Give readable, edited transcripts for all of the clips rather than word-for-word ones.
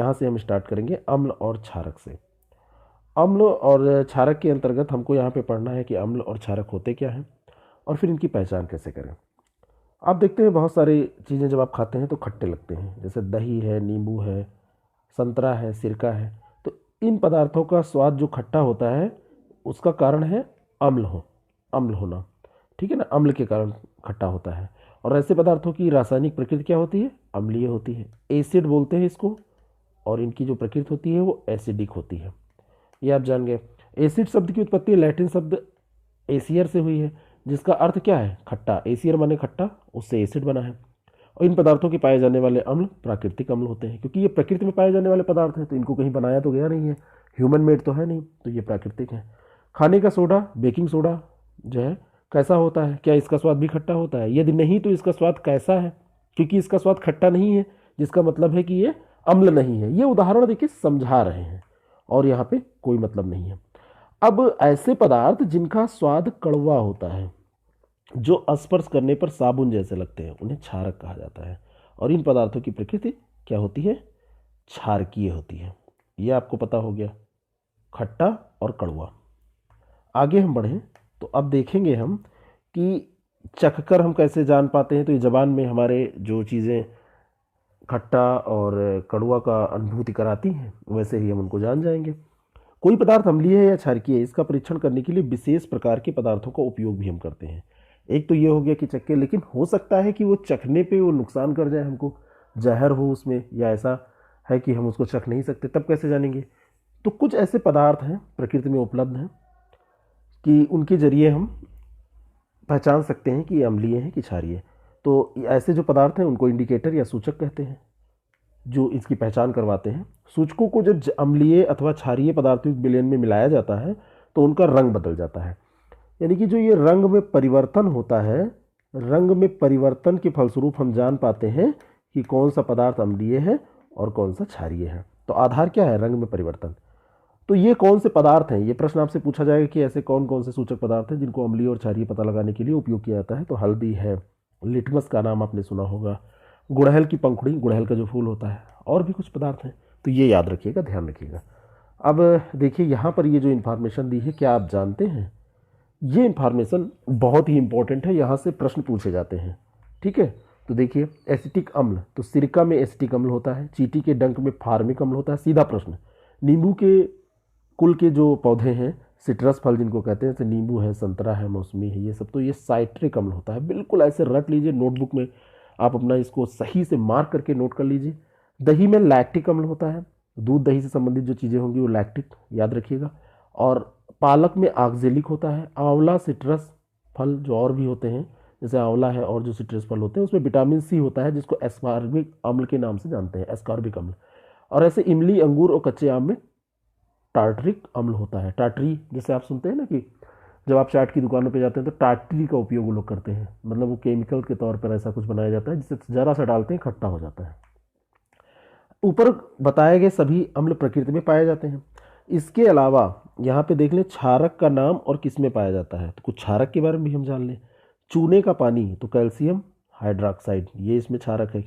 यहाँ से हम स्टार्ट करेंगे अम्ल और क्षारक से। अम्ल और क्षारक के अंतर्गत हमको यहाँ पे पढ़ना है कि अम्ल और क्षारक होते क्या हैं और फिर इनकी पहचान कैसे करें। आप देखते हैं बहुत सारी चीज़ें जब आप खाते हैं तो खट्टे लगते हैं, जैसे दही है, नींबू है, संतरा है, सिरका है। तो इन पदार्थों का स्वाद जो खट्टा होता है उसका कारण है अम्ल होना, ठीक है ना। अम्ल के कारण खट्टा होता है। और ऐसे पदार्थों की रासायनिक प्रकृति क्या होती है? अम्लीय होती है। एसिड बोलते हैं इसको, और इनकी जो प्रकृति होती है वो एसिडिक होती है। ये आप जान गए। एसिड शब्द की उत्पत्ति लैटिन शब्द एसियर से हुई है, जिसका अर्थ क्या है? खट्टा। एसियर माने खट्टा, उससे एसिड बना है। और इन पदार्थों के पाए जाने वाले अम्ल प्राकृतिक अम्ल होते हैं, क्योंकि ये प्रकृति में पाए जाने वाले पदार्थ हैं, तो इनको कहीं बनाया तो गया नहीं है, ह्यूमन मेड तो है नहीं, तो ये प्राकृतिक है। खाने का सोडा, बेकिंग सोडा जो है, कैसा होता है? क्या इसका स्वाद भी खट्टा होता है? यदि नहीं तो इसका स्वाद कैसा है? क्योंकि इसका स्वाद खट्टा नहीं है, जिसका मतलब है कि ये अम्ल नहीं है। ये उदाहरण देखिए समझा रहे हैं, और यहाँ पे कोई मतलब नहीं है। अब ऐसे पदार्थ जिनका स्वाद कड़वा होता है, जो स्पर्श करने पर साबुन जैसे लगते हैं, उन्हें क्षारक कहा जाता है। और इन पदार्थों की प्रकृति क्या होती है? क्षारकीय होती है। यह आपको पता हो गया, खट्टा और कड़वा। आगे हम बढ़ें तो अब देखेंगे हम कि चखकर हम कैसे जान पाते हैं। तो ये जबान में हमारे जो चीज़ें खट्टा और कड़वा का अनुभूति कराती हैं, वैसे ही हम उनको जान जाएंगे। कोई पदार्थ अम्लीय है या क्षारकीय है, इसका परीक्षण करने के लिए विशेष प्रकार के पदार्थों का उपयोग भी हम करते हैं। एक तो ये हो गया कि चक्के, लेकिन हो सकता है कि वो चखने पे वो नुकसान कर जाए हमको, जहर हो उसमें, या ऐसा है कि हम उसको चख नहीं सकते, तब कैसे जानेंगे? तो कुछ ऐसे पदार्थ हैं प्रकृति में उपलब्ध हैं कि उनके जरिए हम पहचान सकते हैं कि ये अम्लीय है कि क्षारीय है। तो ऐसे जो पदार्थ हैं उनको इंडिकेटर या सूचक कहते हैं, जो इसकी पहचान करवाते हैं। सूचकों को जब अम्लीय अथवा क्षारीय पदार्थों के विलयन में मिलाया जाता है तो उनका रंग बदल जाता है। यानी कि जो ये रंग में परिवर्तन होता है, रंग में परिवर्तन के फलस्वरूप हम जान पाते हैं कि कौन सा पदार्थ अम्लीय है और कौन सा क्षारीय है। तो आधार क्या है? रंग में परिवर्तन। तो ये कौन से पदार्थ हैं? ये प्रश्न आपसे पूछा जाएगा कि ऐसे कौन कौन से सूचक पदार्थ हैं जिनको अम्लीय और क्षारीय पता लगाने के लिए उपयोग किया जाता है। तो हल्दी है, लिटमस का नाम आपने सुना होगा, गुड़हल की पंखुड़ी, गुड़हल का जो फूल होता है, और भी कुछ पदार्थ हैं। तो ये याद रखिएगा, ध्यान रखिएगा। अब देखिए यहाँ पर ये जो इन्फॉर्मेशन दी है, क्या आप जानते हैं ये इन्फॉर्मेशन बहुत ही इंपॉर्टेंट है, यहाँ से प्रश्न पूछे जाते हैं, ठीक है। तो देखिए, एसिटिक अम्ल, तो सिरका में एसिटिक अम्ल होता है, चींटी के डंक में फार्मिक अम्ल होता है। सीधा प्रश्न। नींबू के कुल के जो पौधे हैं, सिट्रस फल जिनको कहते हैं, जैसे नींबू है, संतरा है, मौसमी है, ये सब, तो ये साइट्रिक अम्ल होता है। बिल्कुल ऐसे रट लीजिए, नोटबुक में आप अपना इसको सही से मार्क करके नोट कर लीजिए। दही में लैक्टिक अम्ल होता है, दूध दही से संबंधित जो चीज़ें होंगी वो लैक्टिक, याद रखिएगा। और पालक में ऑक्जेलिक होता है। आंवला, सिट्रस फल जो और भी होते हैं, जैसे आंवला है और जो सिट्रस फल होते हैं, उसमें विटामिन सी होता है, जिसको एस्कॉर्बिक अम्ल के नाम से जानते हैं, एस्कॉर्बिक अम्ल। और ऐसे इमली, अंगूर और कच्चे आम में टार्टरिक अम्ल होता है। टार्टरी, जैसे आप सुनते हैं ना कि जब आप चाट की दुकानों पे जाते हैं तो टार्टरी का उपयोग वो लोग करते हैं, मतलब वो केमिकल के तौर पर ऐसा कुछ बनाया जाता है जिसे ज़रा सा डालते हैं खट्टा हो जाता है। ऊपर बताए गए सभी अम्ल प्रकृति में पाए जाते हैं। इसके अलावा यहाँ पे देख लें क्षारक का नाम और किस में पाया जाता है, तो कुछ क्षारक के बारे में भी हम जान लें। चूने का पानी, तो कैल्शियम हाइड्रोक्साइड, ये इसमें क्षारक है।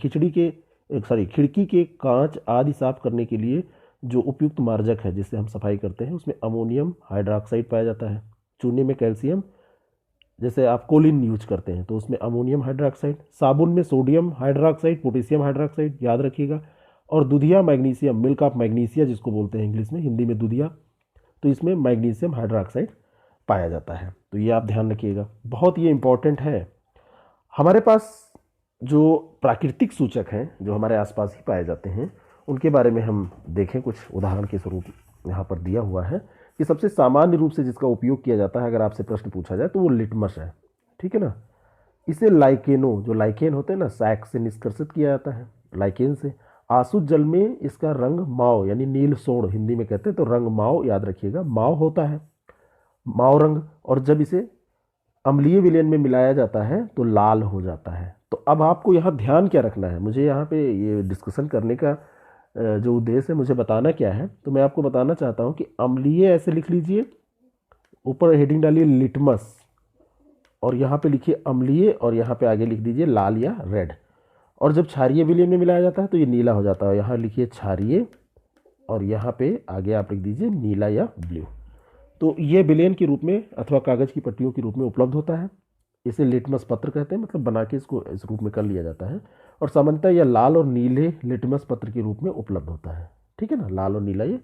खिड़की के कांच आदि साफ करने के लिए जो उपयुक्त मार्जक है जिससे हम सफाई करते हैं, उसमें अमोनियम हाइड्रोक्साइड पाया जाता है। चूने में कैल्शियम, जैसे आप कोलिन यूज करते हैं तो उसमें अमोनियम हाइड्रोक्साइड। साबुन में सोडियम हाइड्रोक्साइड, पोटेशियम हाइड्रोक्साइड, याद रखिएगा। और दूधिया मैग्नीशियम, मिल्क ऑफ मैग्नीसिया जिसको बोलते हैं इंग्लिश में, हिंदी में दूधिया, तो इसमें मैग्नीशियम हाइड्रोक्साइड पाया जाता है। तो ये आप ध्यान रखिएगा, बहुत ये इंपॉर्टेंट है। हमारे पास जो प्राकृतिक सूचक हैं जो हमारे आसपास ही पाए जाते हैं, उनके बारे में हम देखें। कुछ उदाहरण के स्वरूप यहाँ पर दिया हुआ है कि सबसे सामान्य रूप से जिसका उपयोग किया जाता है, अगर आपसे प्रश्न पूछा जाए, तो वो लिटमस है, ठीक है ना। इसे लाइकेनो, जो लाइकेन होते हैं ना, सैक से निष्कर्षित किया जाता है, लाइकेन से। आसुत जल में इसका रंग माव यानी नील सोड़ हिंदी में कहते हैं, तो रंग माव, याद रखिएगा, माव होता है, माव रंग। और जब इसे अम्लीय विलयन में मिलाया जाता है तो लाल हो जाता है। तो अब आपको यहाँ ध्यान क्या रखना है, मुझे यहाँ पे ये डिस्कशन करने का जो उद्देश्य है, मुझे बताना क्या है, तो मैं आपको बताना चाहता हूँ कि अम्लीय ऐसे लिख लीजिए, ऊपर हेडिंग डालिए लिटमस, और यहाँ पे लिखिए अम्लीय, और यहाँ पे आगे लिख दीजिए लाल या रेड। और जब क्षारीय विलयन में मिलाया जाता है तो ये नीला हो जाता है, यहाँ लिखिए क्षारीय और यहाँ पे आगे आप लिख दीजिए नीला या ब्लू। तो ये विलेन के रूप में अथवा कागज़ की पट्टियों के रूप में उपलब्ध होता है। इसे लिटमस पत्र कहते हैं, मतलब बना के इसको इस रूप में कर लिया जाता है। और सामान्यतः यह लाल और नीले लिटमस पत्र के रूप में उपलब्ध होता है। ठीक है ना, लाल और नीला ये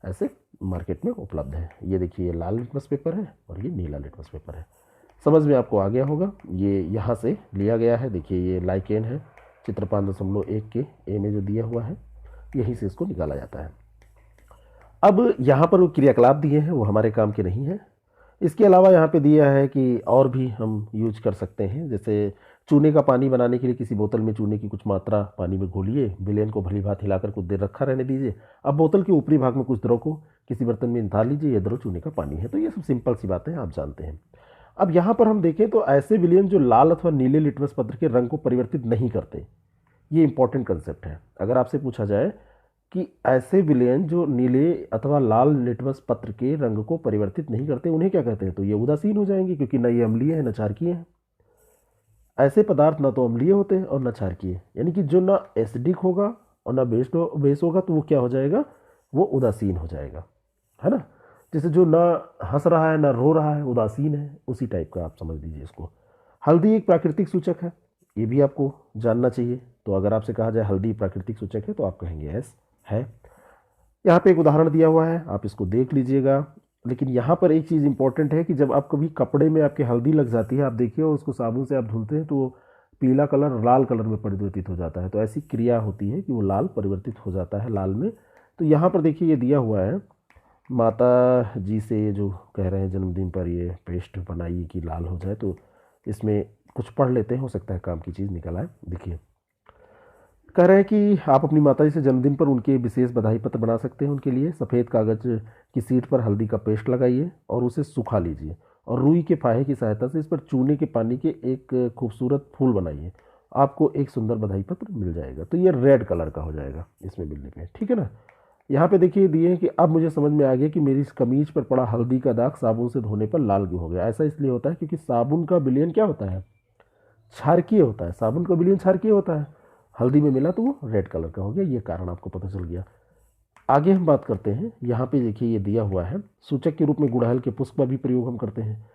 ऐसे मार्केट में उपलब्ध है। ये देखिए, ये लाल लिटमस पेपर है और ये नीला लिटमस पेपर है। समझ में आपको आ गया होगा। ये यहाँ से लिया गया है। देखिए, ये लाइकेन है, चित्र 5.1 के ए में जो दिया हुआ है, यहीं से इसको निकाला जाता है। अब यहाँ पर वो क्रियाकलाप दिए हैं, वो हमारे काम के नहीं है। इसके अलावा यहाँ पे दिया है कि और भी हम यूज कर सकते हैं। जैसे चूने का पानी बनाने के लिए किसी बोतल में चूने की कुछ मात्रा पानी में घोलिए, विलेन को भली भांति हिलाकर कुछ देर रखा रहने दीजिए। अब बोतल के ऊपरी भाग में कुछ द्रव को किसी बर्तन में निकाल लीजिए, यह द्रव चूने का पानी है। तो ये सब सिंपल सी बातें आप जानते हैं। अब यहाँ पर हम देखें तो ऐसे विलेन जो लाल अथवा नीले लिटमस पत्र के रंग को परिवर्तित नहीं करते, ये इंपॉर्टेंट कंसेप्ट है। अगर आपसे पूछा जाए कि ऐसे विलेन जो नीले अथवा लाल लिटमस पत्र के रंग को परिवर्तित नहीं करते, उन्हें क्या कहते हैं, तो ये उदासीन हो जाएंगे, क्योंकि न ये अम्लीय है न क्षारकीय है। ऐसे पदार्थ ना तो अम्लीय होते हैं और न क्षारकीय, यानी कि जो ना एसिडिक होगा और ना बेस होगा, तो वो क्या हो जाएगा, वो उदासीन हो जाएगा, है ना। जैसे जो ना हंस रहा है ना रो रहा है, उदासीन है, उसी टाइप का आप समझ लीजिए इसको। हल्दी एक प्राकृतिक सूचक है, ये भी आपको जानना चाहिए। तो अगर आपसे कहा जाए हल्दी प्राकृतिक सूचक है, तो आप कहेंगे यस है। यहाँ पे एक उदाहरण दिया हुआ है, आप इसको देख लीजिएगा। लेकिन यहाँ पर एक चीज़ इंपॉर्टेंट है कि जब आप कभी कपड़े में आपके हल्दी लग जाती है, आप देखिए और उसको साबुन से आप धुलते हैं, तो वो पीला कलर लाल कलर में परिवर्तित हो जाता है। तो ऐसी क्रिया होती है कि वो लाल परिवर्तित हो जाता है लाल में। तो यहाँ पर देखिए, ये दिया हुआ है, माता जी से जो कह रहे हैं जन्मदिन पर ये पेस्ट बनाइए कि लाल हो जाए। तो इसमें कुछ पढ़ लेते हैं, हो सकता है काम की चीज़ निकल आए। देखिए, कह रहे हैं कि आप अपनी माता जी से जन्मदिन पर उनके विशेष बधाई पत्र बना सकते हैं। उनके लिए सफ़ेद कागज़ की सीट पर हल्दी का पेस्ट लगाइए और उसे सुखा लीजिए, और रुई के फाहे की सहायता से इस पर चूने के पानी के एक खूबसूरत फूल बनाइए। आपको एक सुंदर बधाई पत्र मिल जाएगा। तो ये रेड कलर का हो जाएगा इसमें मिलने पे, ठीक है ना। यहाँ पे देखिए दिए हैं कि अब मुझे समझ में आ गया कि मेरी इस कमीज पर पड़ा हल्दी का दाग साबुन से धोने पर लाल क्यों हो गया। ऐसा इसलिए होता है क्योंकि साबुन का विलयन क्या होता है, क्षारकीय होता है। साबुन का विलयन क्षारकीय होता है, हल्दी में मिला तो वो रेड कलर का हो गया। ये कारण आपको पता चल गया। आगे हम बात करते हैं। यहाँ पे देखिए, ये दिया हुआ है, सूचक के रूप में गुड़हल के पुष्प का भी प्रयोग हम करते हैं।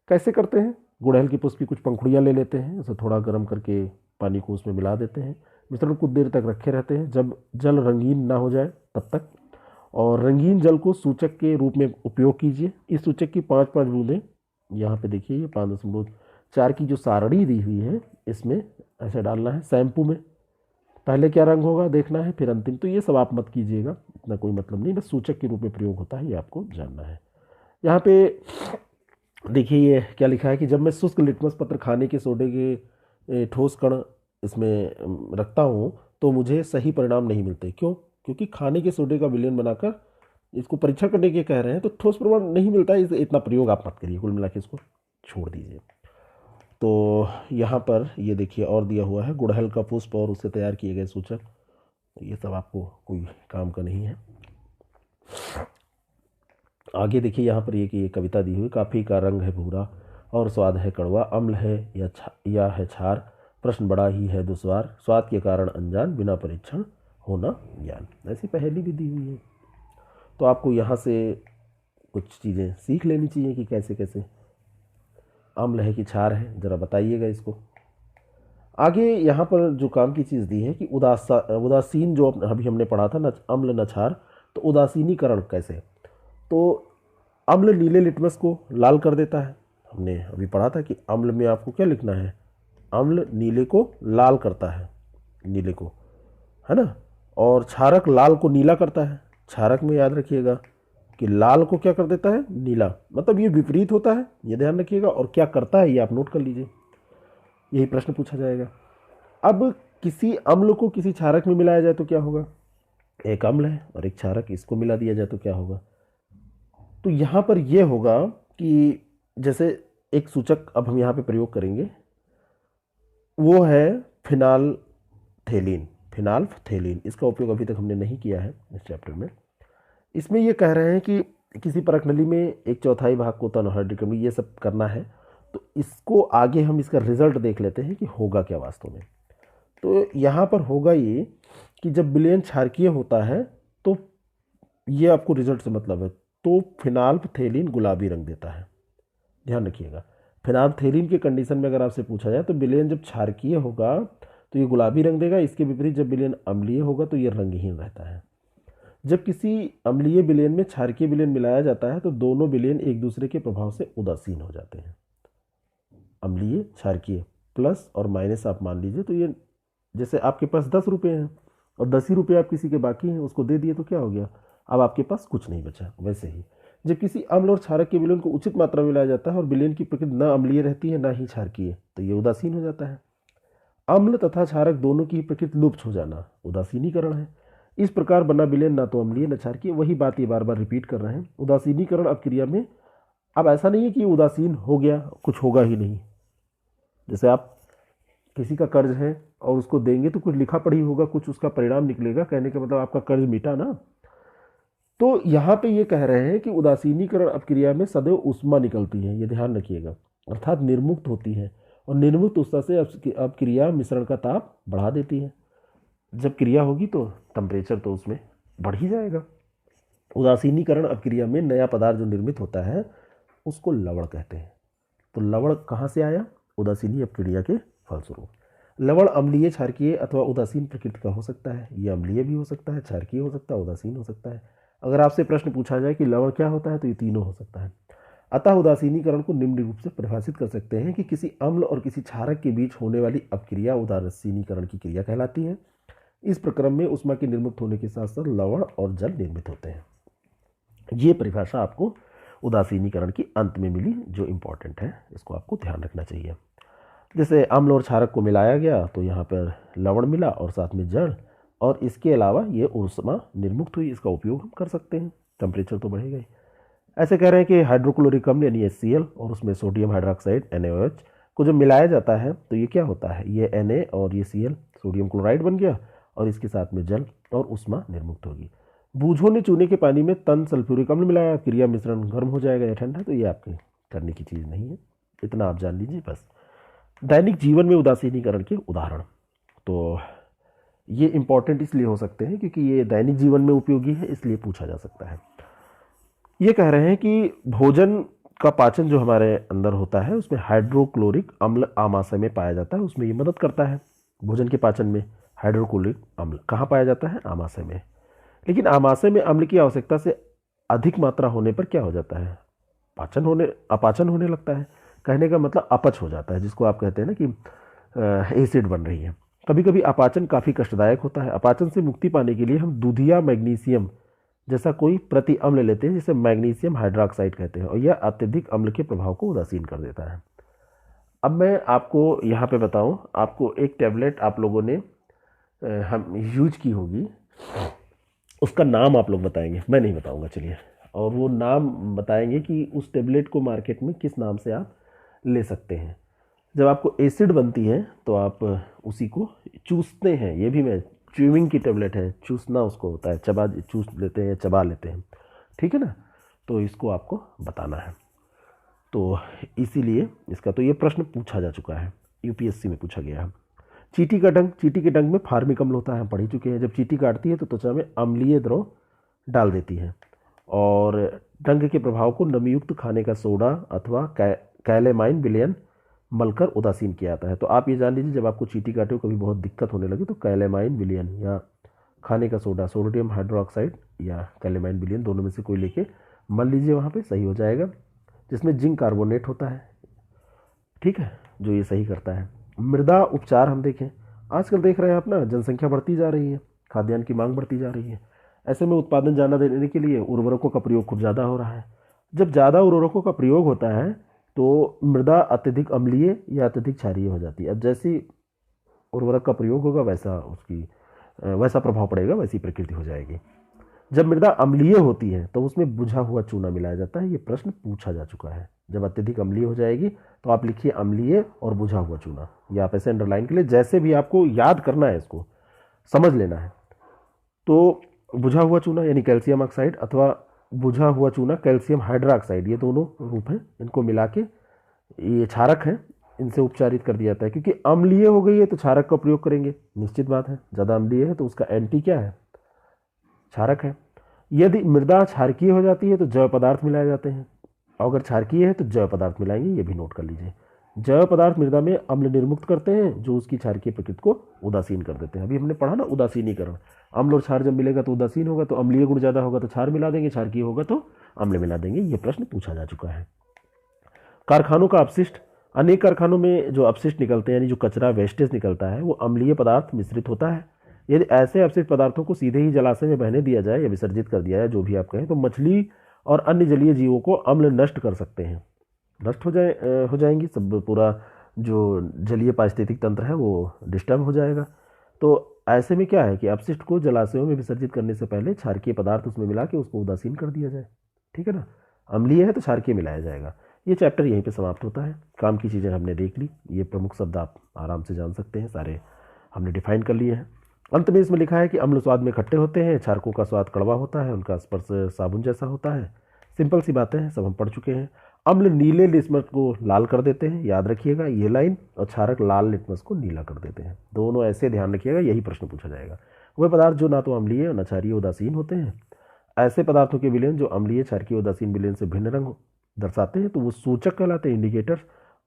कैसे करते हैं, गुड़हल के पुष्प की कुछ पंखुड़ियाँ ले लेते हैं, उसे थोड़ा गर्म करके पानी को उसमें मिला देते हैं, मिश्रण कुछ देर तक रखे रहते हैं, जब जल रंगीन ना हो जाए तब तक। और रंगीन जल को सूचक के रूप में उपयोग कीजिए। इस सूचक की 5-5 बूंदें, यहाँ पे देखिए ये 5.4 की जो सारणी दी हुई है, इसमें ऐसे डालना है। शैम्पू में पहले क्या रंग होगा देखना है, फिर अंतिम। तो ये सब आप मत कीजिएगा, इतना कोई मतलब नहीं, बस सूचक के रूप में प्रयोग होता है, ये आपको जानना है। यहाँ पे देखिए ये क्या लिखा है कि जब मैं शुष्क लिटमस पत्र खाने के सोडे के ठोस कण इसमें रखता हूँ तो मुझे सही परिणाम नहीं मिलते। क्यों? क्योंकि खाने के सोडे का विलयन बनाकर इसको परीक्षण करने के कह रहे हैं, तो ठोस प्रमाण नहीं मिलता है। इतना प्रयोग आप मत करिए, कुल मिला के इसको छोड़ दीजिए। तो यहाँ पर ये देखिए और दिया हुआ है, गुड़हल का पुष्प और उससे तैयार किए गए सूचक। ये सब आपको कोई काम का नहीं है। आगे देखिए यहाँ पर ये कि ये कविता दी हुई, काफ़ी का रंग है भूरा और स्वाद है कड़वा, अम्ल है या है क्षार, प्रश्न बड़ा ही है दुश्वार, स्वाद के कारण अनजान, बिना परीक्षण होना ज्ञान। ऐसी पहेली भी दी हुई है। तो आपको यहाँ से कुछ चीज़ें सीख लेनी चाहिए कि कैसे कैसे अम्ल है कि क्षार है, ज़रा बताइएगा इसको। आगे यहाँ पर जो काम की चीज़ दी है कि उदासीन जो अभी हमने पढ़ा था, न अम्ल न क्षार, तो उदासीनीकरण कैसे। तो अम्ल नीले लिटमस को लाल कर देता है। हमने अभी पढ़ा था कि अम्ल में आपको क्या लिखना है, अम्ल नीले को लाल करता है, नीले को, है ना। और क्षारक लाल को नीला करता है। क्षारक में याद रखिएगा कि लाल को क्या कर देता है, नीला। मतलब ये विपरीत होता है, ये ध्यान रखिएगा। और क्या करता है ये आप नोट कर लीजिए, यही प्रश्न पूछा जाएगा। अब किसी अम्ल को किसी क्षारक में मिलाया जाए तो क्या होगा, एक अम्ल है और एक क्षारक, इसको मिला दिया जाए तो क्या होगा। तो यहाँ पर यह होगा कि जैसे एक सूचक अब हम यहाँ पे प्रयोग करेंगे, वो है फिनाल्थेलिन। फिनाल्थेलिन, इसका उपयोग अभी तक हमने नहीं किया है इस चैप्टर में। इसमें ये कह रहे हैं कि किसी परखनली में 1/4 भाग को तनहाइड्रिकम, ये सब करना है। तो इसको आगे हम इसका रिजल्ट देख लेते हैं कि होगा क्या वास्तव में। तो यहाँ पर होगा ये कि जब विलयन क्षारकीय होता है तो ये आपको रिजल्ट से मतलब है। तो फिनाल्फथेलीन गुलाबी रंग देता है, ध्यान रखिएगा। फिनाल्फथेलीन के कंडीशन में अगर आपसे पूछा जाए तो विलयन जब क्षारकीय होगा तो ये गुलाबी रंग देगा, इसके विपरीत जब विलयन अम्लीय होगा तो ये रंगहीन रहता है। जब किसी अम्लीय विलयन में क्षारकीय विलयन मिलाया जाता है तो दोनों विलयन एक दूसरे के प्रभाव से उदासीन हो जाते हैं। अम्लीय क्षारकीय प्लस और माइनस आप मान लीजिए, तो ये जैसे आपके पास 10 रुपये हैं और 10 ही रुपये आप किसी के बाकी हैं, उसको दे दिए तो क्या हो गया, अब आपके पास कुछ नहीं बचा। वैसे ही जब किसी अम्ल और क्षारक के विलयन को उचित मात्रा में मिलाया जाता है और विलयन की प्रकृति न अम्लीय रहती है न ही क्षारकीय, तो ये उदासीन हो जाता है। अम्ल तथा क्षारक दोनों की प्रकृति लुप्त हो जाना उदासीनीकरण है। इस प्रकार बना विलयन ना तो अम्लीय न क्षारकीय। वही बात ये बार बार रिपीट कर रहे हैं। उदासीनीकरण अपक्रिया में अब ऐसा नहीं है कि उदासीन हो गया कुछ होगा ही नहीं। जैसे आप किसी का कर्ज है और उसको देंगे तो कुछ लिखा पढ़ी होगा, कुछ उसका परिणाम निकलेगा, कहने का मतलब आपका कर्ज मिटा ना। तो यहाँ पे ये कह रहे हैं कि उदासीनीकरण अपक्रिया में सदैव ऊष्मा निकलती है, ये ध्यान रखिएगा, अर्थात निर्मुक्त होती है, और निर्मुक्त ऊष्मा से अपक्रिया मिश्रण का ताप बढ़ा देती है। जब क्रिया होगी तो टेम्परेचर तो उसमें बढ़ ही जाएगा। उदासीनीकरण अपक्रिया में नया पदार्थ जो निर्मित होता है उसको लवण कहते हैं। तो लवण कहाँ से आया, उदासीनी अपक्रिया के फलस्वरूप। लवण अम्लीय, क्षारकीय अथवा उदासीन प्रकृति का हो सकता है। ये अम्लीय भी हो सकता है, क्षारकीय हो सकता है, उदासीन हो सकता है। अगर आपसे प्रश्न पूछा जाए कि लवण क्या होता है तो ये तीनों हो सकता है। अतः उदासीनीकरण को निम्न रूप से परिभाषित कर सकते हैं कि किसी अम्ल और किसी क्षारक के बीच होने वाली अपक्रिया उदासीनीकरण की क्रिया कहलाती है। इस प्रक्रम में ऊष्मा के निर्मुक्त होने के साथ साथ लवण और जल निर्मित होते हैं। ये परिभाषा आपको उदासीनीकरण की अंत में मिली, जो इम्पोर्टेंट है, इसको आपको ध्यान रखना चाहिए। जैसे अम्ल और क्षारक को मिलाया गया तो यहाँ पर लवण मिला और साथ में जल, और इसके अलावा ये ऊष्मा निर्मुक्त हुई, इसका उपयोग हम कर सकते हैं, टेम्परेचर तो बढ़ेगा ही। ऐसे कह रहे हैं कि हाइड्रोक्लोरिक अम्ल यानी HCl और उसमें सोडियम हाइड्रोक्साइड NaOH को जब मिलाया जाता है तो ये क्या होता है, ये Na और ये Cl सोडियम क्लोराइड बन गया और इसके साथ में जल और ऊष्मा निर्मुक्त होगी। बूझों ने चूने के पानी में तन सल्फ्यूरिक अम्ल मिलाया, क्रिया मिश्रण गर्म हो जाएगा या ठंडा, तो ये आपके करने की चीज़ नहीं है, इतना आप जान लीजिए बस। दैनिक जीवन में उदासीनीकरण के उदाहरण, तो ये इंपॉर्टेंट इसलिए हो सकते हैं क्योंकि ये दैनिक जीवन में उपयोगी है, इसलिए पूछा जा सकता है। ये कह रहे हैं कि भोजन का पाचन जो हमारे अंदर होता है उसमें हाइड्रोक्लोरिक अम्ल आमाशय में पाया जाता है, उसमें ये मदद करता है। भोजन के पाचन में हाइड्रोक्लोरिक अम्ल कहाँ पाया जाता है, आमाशय में। लेकिन आमाशय में अम्ल की आवश्यकता से अधिक मात्रा होने पर क्या हो जाता है, अपाचन होने लगता है। कहने का मतलब अपच हो जाता है, जिसको आप कहते हैं ना कि एसिड बन रही है। कभी कभी अपाचन काफ़ी कष्टदायक होता है। अपाचन से मुक्ति पाने के लिए हम दूधिया मैग्नीशियम जैसा कोई प्रति अम्ल लेते हैं, जिसे मैग्नीशियम हाइड्रोक्साइड कहते हैं, और यह अत्यधिक अम्ल के प्रभाव को उदासीन कर देता है। अब मैं आपको यहाँ पे बताऊँ, आपको एक टैबलेट आप लोगों ने हम यूज की होगी, उसका नाम आप लोग बताएंगे, मैं नहीं बताऊँगा, चलिए, और वो नाम बताएंगे कि उस टैबलेट को मार्केट में किस नाम से आप ले सकते हैं। जब आपको एसिड बनती है तो आप उसी को चूसते हैं, ये भी मैं च्यूइंग की टैबलेट है, चूसना उसको होता है, चूस लेते हैं, चबा लेते हैं, ठीक है ना। तो इसको आपको बताना है, तो इसीलिए इसका तो ये प्रश्न पूछा जा चुका है, UPSC में पूछा गया है। चींटी के डंक में फार्मिक अम्ल होता है, हम पढ़ ही चुके हैं। जब चींटी काटती है तो त्वचा में अम्लीय द्रव डाल देती है, और डंक के प्रभाव को नमीयुक्त खाने का सोडा अथवा कैलेमाइन विलयन मलकर उदासीन किया जाता है। तो आप ये जान लीजिए, जब आपको चींटी काटे हो, कभी बहुत दिक्कत होने लगे, तो कैलेमाइन विलयन या खाने का सोडा, सोडियम हाइड्रोक्साइड या कैलेमाइन विलयन, दोनों में से कोई लेके मल लीजिए, वहाँ पे सही हो जाएगा। जिसमें जिंक कार्बोनेट होता है, ठीक है, जो ये सही करता है। मृदा उपचार हम देखें, आजकल देख रहे हैं आप ना, जनसंख्या बढ़ती जा रही है, खाद्यान्न की मांग बढ़ती जा रही है। ऐसे में उत्पादन ज़्यादा देने के लिए उर्वरकों का प्रयोग खूब ज़्यादा हो रहा है। जब ज़्यादा उर्वरकों का प्रयोग होता है तो मृदा अत्यधिक अम्लीय या अत्यधिक क्षारीय हो जाती है। अब जैसी उर्वरक का प्रयोग होगा वैसा प्रभाव पड़ेगा, वैसी प्रकृति हो जाएगी। जब मृदा अम्लीय होती है तो उसमें बुझा हुआ चूना मिलाया जाता है, ये प्रश्न पूछा जा चुका है। जब अत्यधिक अम्लीय हो जाएगी तो आप लिखिए अम्लीय और बुझा हुआ चूना, या आप ऐसे अंडरलाइन के लिए, जैसे भी आपको याद करना है, इसको समझ लेना है। तो बुझा हुआ चूना यानी कैल्शियम ऑक्साइड अथवा बुझा हुआ चूना कैल्शियम हाइड्रोक्साइड, ये दोनों रूप हैं, इनको मिला के ये क्षारक है, इनसे उपचारित कर दिया जाता है। क्योंकि अम्लीय हो गई है तो क्षारक का प्रयोग करेंगे, निश्चित बात है। ज़्यादा अम्लीय है तो उसका एंटी क्या है, क्षारक है। यदि मृदा क्षारकीय हो जाती है तो जैव पदार्थ मिलाए जाते हैं, और अगर क्षारकीय है तो जैव पदार्थ मिलाएंगे, ये भी नोट कर लीजिए। जैव पदार्थ मृदा में अम्ल निर्मुक्त करते हैं जो उसकी क्षारकीय प्रकृति को उदासीन कर देते हैं। अभी हमने पढ़ा ना उदासीनीकरण, अम्ल और क्षार जब मिलेगा तो उदासीन होगा, तो अम्लीय गुण ज़्यादा होगा तो क्षार मिला देंगे, क्षारकीय होगा तो अम्ल मिला देंगे। ये प्रश्न पूछा जा चुका है। कारखानों का अपशिष्ट, अनेक कारखानों में जो अपशिष्ट निकलते हैं यानी जो कचरा वेस्टेज निकलता है वो अम्लीय पदार्थ मिश्रित होता है। यदि ऐसे अपशिष्ट पदार्थों को सीधे ही जलाशय में बहने दिया जाए या विसर्जित कर दिया जाए, जो भी आप कहें, तो मछली और अन्य जलीय जीवों को अम्ल नष्ट कर सकते हैं, नष्ट हो जाएंगी सब, पूरा जो जलीय पारिस्थितिक तंत्र है वो डिस्टर्ब हो जाएगा। तो ऐसे में क्या है कि अपशिष्ट को जलाशयों में विसर्जित करने से पहले क्षारकीय पदार्थ उसमें मिला के उसको उदासीन कर दिया जाए, ठीक है ना। अम्लीय है तो क्षारकीय मिलाया जाएगा। ये चैप्टर यहीं पे समाप्त होता है। काम की चीज़ें हमने देख ली, ये प्रमुख शब्द आप आराम से जान सकते हैं, सारे हमने डिफाइन कर लिए हैं। अंत में इसमें लिखा है कि अम्ल स्वाद में खट्टे होते हैं, क्षारकों का स्वाद कड़वा होता है, उनका स्पर्श साबुन जैसा होता है। सिंपल सी बातें हैं, सब हम पढ़ चुके हैं। अम्ल नीले लिटमस को लाल कर देते हैं, याद रखिएगा ये लाइन, और क्षारक लाल लिटमस को नीला कर देते हैं। दोनों ऐसे ध्यान रखिएगा, यही प्रश्न पूछा जाएगा। वे पदार्थ जो ना तो अम्लीय और न क्षारीय उदासीन होते हैं, ऐसे पदार्थों के विलयन जो अम्लीय क्षारकीय उदासीन विलयन से भिन्न रंग दर्शाते हैं तो वो सूचक कहलाते हैं, इंडिकेटर्स।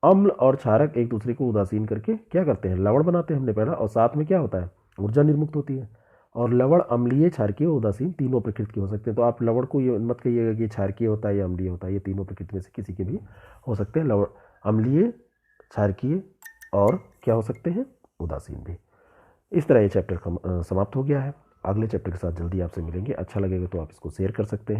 अम्ल और क्षारक एक दूसरे को उदासीन करके क्या करते हैं, लवण बनाते हैं हमने पढ़ा, और साथ में क्या होता है, ऊर्जा निर्मुक्त होती है। और लवण अम्लीय, क्षारकीय, उदासीन तीनों प्रकृति के हो सकते हैं। तो आप लवण को ये मत कहिएगा कि क्षारकीय होता है या अम्लीय होता है, ये तीनों प्रकृति में से किसी के भी हो सकते हैं, लवण अम्लीय, क्षारकीय और क्या हो सकते हैं, उदासीन भी। इस तरह ये चैप्टर समाप्त हो गया है। अगले चैप्टर के साथ जल्दी आपसे मिलेंगे। अच्छा लगेगा तो आप इसको शेयर कर सकते हैं।